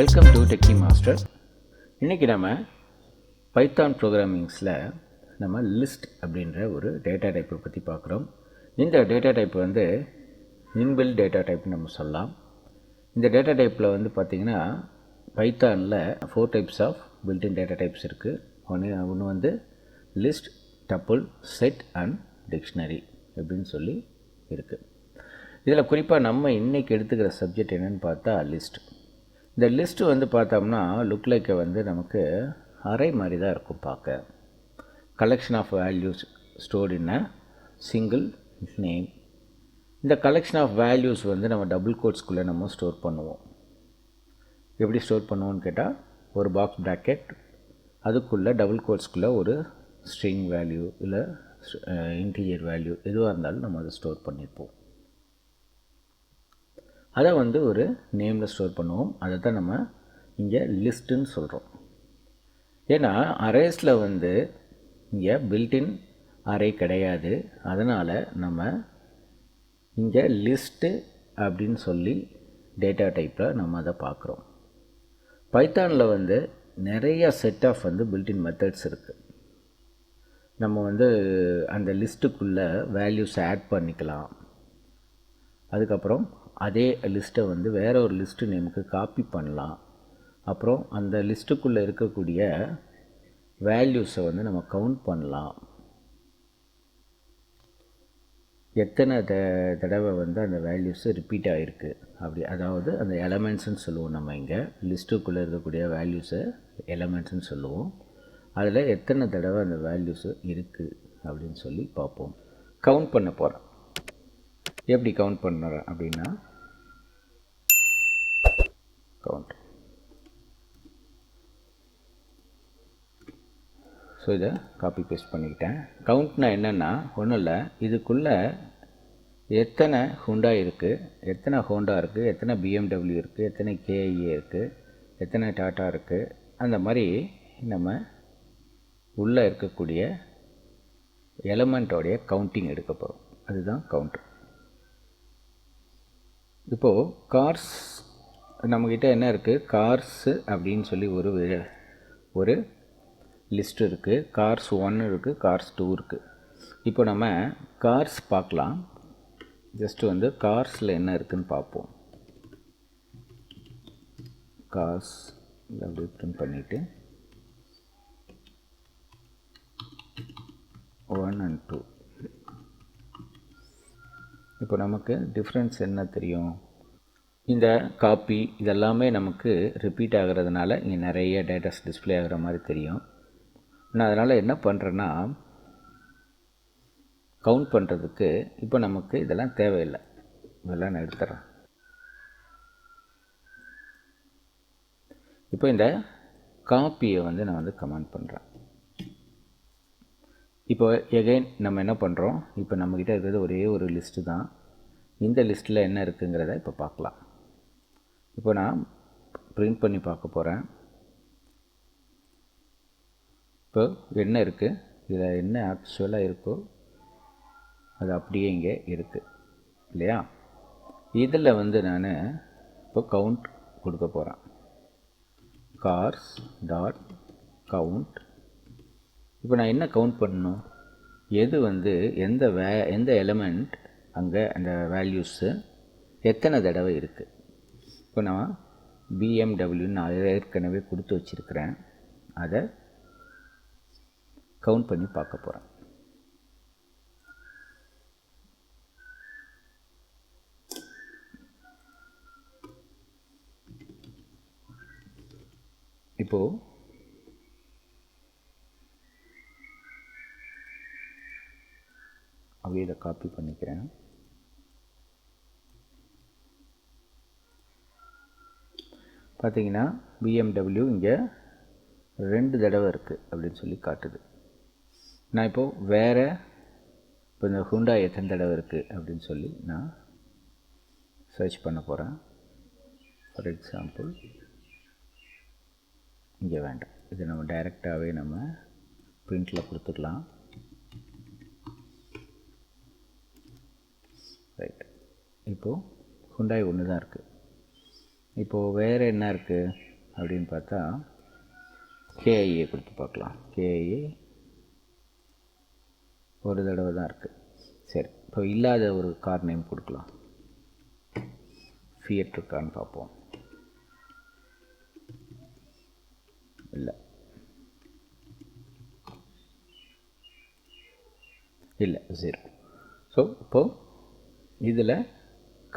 Welcome to techie master. இன்றைக்கி நம்ம Python ப்ரோக்ராமிங்ஸில் நம்ம லிஸ்ட் அப்படின்ற ஒரு டேட்டா டைப்பை பற்றி பார்க்குறோம். இந்த டேட்டா டைப் வந்து இன்பில்ட் டேட்டா டைப்னு நம்ம சொல்லலாம். இந்த டேட்டா டைப்பில் வந்து பார்த்திங்கன்னா பைத்தானில் 4 types of built in data types இருக்குது. ஒன்று வந்து list, tuple, set and dictionary அப்படின்னு சொல்லி இருக்குது. இதில் குறிப்பாக நம்ம இன்றைக்கி எடுத்துக்கிற சப்ஜெக்ட் என்னென்னு பார்த்தா லிஸ்ட். இந்த லிஸ்ட்டு வந்து பார்த்தோம்னா லுக் லைக்கை வந்து நமக்கு அரே மாதிரி தான் இருக்கும் பார்க்க. Collection of values stored in a single name. இந்த கலெக்ஷன் ஆஃப் வேல்யூஸ் வந்து நம்ம டபுள் கோட்ஸ்குள்ளே நம்ம ஸ்டோர் பண்ணுவோம். எப்படி ஸ்டோர் பண்ணுவோன்னு கேட்டால் ஒரு பாக்ஸ் ப்ராக்கெட், அதுக்குள்ளே டபுள் கோட்ஸ்குள்ளே ஒரு ஸ்ட்ரிங் வேல்யூ இல்லை இன்டீஜர் வேல்யூ எதுவாக இருந்தாலும் நம்ம அதை ஸ்டோர் பண்ணியிருப்போம். அதை வந்து ஒரு நேமில் ஸ்டோர் பண்ணுவோம். அதை தான் நம்ம இங்கே லிஸ்ட்டுன்னு சொல்கிறோம். ஏன்னா அரேஸில் வந்து இங்கே பில்டின் அரே கிடையாது. அதனால் நம்ம இங்கே லிஸ்ட்டு அப்படின்னு சொல்லி டேட்டா டைப்பில் நம்ம அதை பார்க்குறோம். பைத்தானில் வந்து நிறைய செட் ஆஃப் வந்து பில்டின் மெத்தட்ஸ் இருக்குது. நம்ம வந்து அந்த லிஸ்ட்டுக்குள்ளே வேல்யூஸ் ஆட் பண்ணிக்கலாம். அதுக்கப்புறம் அதே லிஸ்ட்டை வந்து வேறு ஒரு லிஸ்ட்டு நேமுக்கு காப்பி பண்ணலாம். அப்புறம் அந்த லிஸ்ட்டுக்குள்ளே இருக்கக்கூடிய வேல்யூஸை வந்து நம்ம கவுண்ட் பண்ணலாம். எத்தனை தடவை வந்து அந்த வேல்யூஸு ரிப்பீட் ஆகிருக்கு அப்படி, அதாவது அந்த எலமெண்ட்ஸ்ன்னு சொல்லுவோம். நம்ம இங்கே லிஸ்ட்டுக்குள்ளே இருக்கக்கூடிய வேல்யூஸை எலமெண்ட்ஸ்ன்னு சொல்லுவோம். அதில் எத்தனை தடவை அந்த வேல்யூஸு இருக்குது அப்படின்னு சொல்லி பார்ப்போம். கவுண்ட் பண்ண போகிறேன். எப்படி கவுண்ட் பண்ணுறேன் அப்படின்னா கவுண்ட். ஸோ இதை காப்பி பேஸ்ட் பண்ணிக்கிட்டேன். கவுண்ட்னா என்னென்னா ஒன்றும் இல்லை, இதுக்குள்ளே எத்தனை ஹோண்டா இருக்குது, எத்தனை ஹோண்டா இருக்குது, எத்தனை பிஎம்டபிள்யூ இருக்குது, எத்தனை கேஐஏ இருக்குது, எத்தனை டாட்டா இருக்குது, அந்த மாதிரி நம்ம உள்ளே இருக்கக்கூடிய எலமெண்ட்டோடைய கவுண்டிங் எடுக்க போகிறோம். அதுதான் கவுண்ட். இப்போது கார்ஸ் நம்மக்கிட்ட என்ன இருக்குது, கார்ஸு அப்படின்னு சொல்லி ஒரு லிஸ்ட் இருக்குது. கார்ஸ் 1 இருக்குது, கார்ஸ் 2 இருக்குது. இப்போ நம்ம கார்ஸ் பார்க்கலாம். ஜஸ்ட்டு வந்து கார்ஸில் என்ன இருக்குதுன்னு பார்ப்போம். கார்ஸ் அப்படி பிரிண்ட் பண்ணிவிட்டு 1 and 2. இப்போ நமக்கு டிஃப்ரென்ஸ் என்ன தெரியும், இந்த காப்பி இதெல்லாமே நமக்கு ரிப்பீட் ஆகிறதுனால இங்கே நிறைய டேட்டாஸ் டிஸ்பிளே ஆகிற மாதிரி தெரியும். நான் அதனால் என்ன பண்ணுறேன்னா கவுண்ட் பண்ணுறதுக்கு இப்போ நமக்கு இதெல்லாம் தேவையில்லை, இதெல்லாம் நான் எடுத்துறேன். இப்போ இந்த காப்பியை வந்து நான் வந்து கமெண்ட் பண்ணுறேன். இப்போ எகைன் நம்ம என்ன பண்ணுறோம், இப்போ நம்மக்கிட்ட இருக்கிறது ஒரே ஒரு லிஸ்ட்டு தான். இந்த லிஸ்ட்டில் என்ன இருக்குங்கிறத இப்போ பார்க்கலாம். இப்போ நான் பிரிண்ட் பண்ணி பார்க்க போகிறேன். இப்போ என்ன இருக்குது, இதில் என்ன ஆக்சுவலாக இருக்கோ அது அப்படியே இங்கே இருக்குது இல்லையா. இதில் வந்து நான் இப்போ கவுண்ட் கொடுக்க போகிறேன். Cars dot count. இப்போ நான் என்ன கவுண்ட் பண்ணணும், எது வந்து எந்த எலமெண்ட் அங்கே அந்த வேல்யூஸு எத்தனை தடவை இருக்குது. இப்போ நான் பிஎம்டபிள்யூன்னு நான் ஏற்கனவே கொடுத்து வச்சுருக்கிறேன். அதை கவுண்ட் பண்ணி பார்க்க போகிறேன். இப்போது அப்படியே இதை காப்பி பண்ணிக்கிறேன். பார்த்தீங்கன்னா பிஎம்டபிள்யூ இங்கே 2 தடவை இருக்குது அப்படின்னு சொல்லி காட்டுது. நான் இப்போது வேறு இப்போ இந்த ஹுண்டா எத்தனை தடவை இருக்குது அப்படின்னு சொல்லி நான் சர்ச் பண்ண போகிறேன். ஃபார் எக்ஸாம்பிள் இங்கே வேண்டாம், இது நம்ம டைரெக்டாகவே நம்ம பிரிண்டில் கொடுத்துக்கலாம். ரைட். இப்போது ஹுண்டாய் 1 தான் இருக்குது. இப்போது வேறு என்ன இருக்குது, அப்படின்னு பார்த்தா கேஐஏ கொடுத்து பார்க்கலாம். கேஐஏ ஒரு தடவை தான் இருக்குது. சரி, இப்போ இல்லாத ஒரு கார் நேம் கொடுக்கலாம். ஃபியட் இருக்கான்னு பார்ப்போம். இல்லை இல்லை 0. ஸோ இப்போது இதில்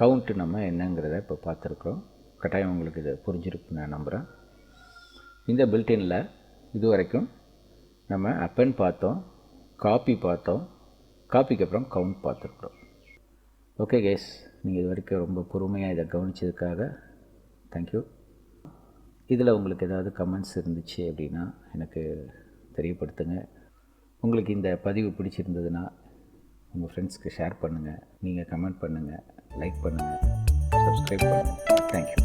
கவுண்ட்டு நம்ம என்னங்கிறத இப்போ பார்த்துருக்குறோம். கட்டாயம் உங்களுக்கு இது புரிஞ்சிருக்கு நான் நம்புகிறேன். இந்த பில்டினில் இது வரைக்கும் நம்ம அப்பன் பார்த்தோம், காப்பி பார்த்தோம், காப்பிக்கு அப்புறம் கவுண்ட் பார்த்துருக்குறோம். ஓகே கேஸ், நீங்கள் இது வரைக்கும் ரொம்ப பொறுமையாக இதை கவனித்ததுக்காக தேங்க்யூ. இதில் உங்களுக்கு ஏதாவது கமெண்ட்ஸ் இருந்துச்சு அப்படின்னா எனக்கு தெரியப்படுத்துங்க. உங்களுக்கு இந்த பதிவு பிடிச்சிருந்ததுன்னா உங்கள் ஃப்ரெண்ட்ஸ்க்கு ஷேர் பண்ணுங்கள். நீங்கள் கமெண்ட் பண்ணுங்கள், லைக் பண்ணுங்கள், சப்ஸ்கிரைப் பண்ணுங்கள். தேங்க்யூ.